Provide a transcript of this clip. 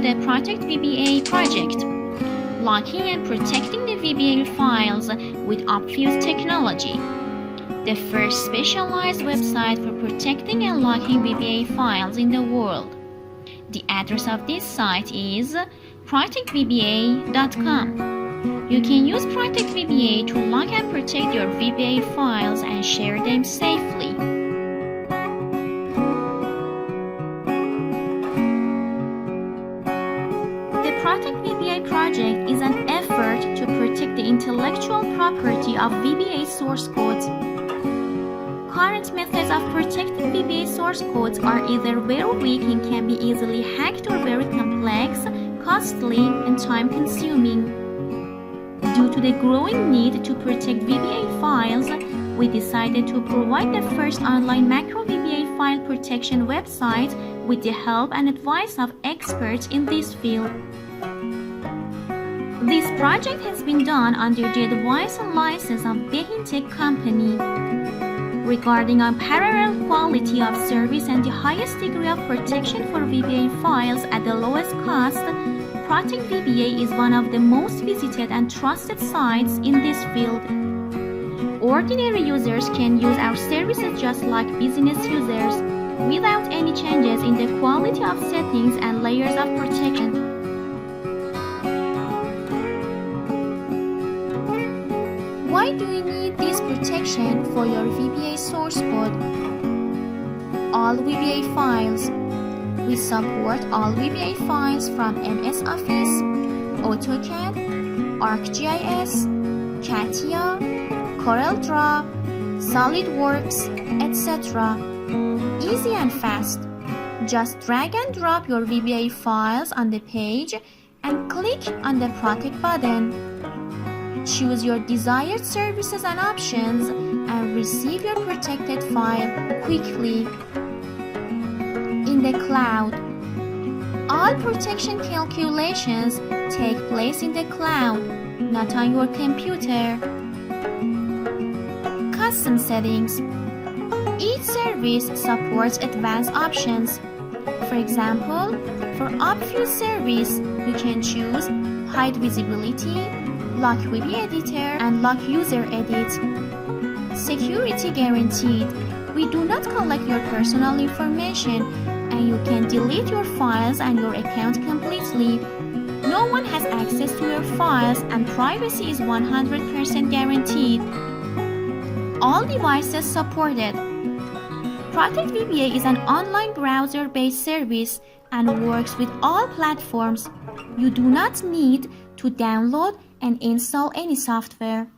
to the ProtectVBA project, locking and protecting the VBA files with Upfuse technology, the first specialized website for protecting and locking VBA files in the world. The address of this site is ProtectVBA.com. You can use ProtectVBA to lock and protect your VBA files and share them safely. The ProtectVBA project is an effort to protect the intellectual property of VBA source codes. Current methods of protecting VBA source codes are either very weak and can be easily hacked, or very complex, costly, and time-consuming. Due to the growing need to protect VBA files, we decided to provide the first online macro VBA file protection website with the help and advice of experts in this field. This project has been done under the advice and license of Behintech company. Regarding unparalleled quality of service and the highest degree of protection for VBA files at the lowest cost, ProtectVBA is one of the most visited and trusted sites in this field. Ordinary users can use our services just like business users, without any changes in the quality of settings and layers of protection. Why do you need this protection for your VBA source code? All VBA files. We support all VBA files from MS Office, AutoCAD, ArcGIS, CATIA, CorelDRAW, SolidWorks, etc. Easy and fast. Just drag and drop your VBA files on the page and click on the Protect button. Choose your desired services and options and receive your protected file quickly. In the cloud. All protection calculations take place in the cloud, not on your computer. Custom settings. Each service supports advanced options. For example, for Upfuse service, you can choose Hide Visibility, Lock VBA Editor, and Lock User Edit. Security guaranteed. We do not collect your personal information, and you can delete your files and your account completely. No one has access to your files, and privacy is 100% guaranteed. All devices supported. ProtectVBA is an online browser-based service and works with all platforms. You do not need to download and install any software.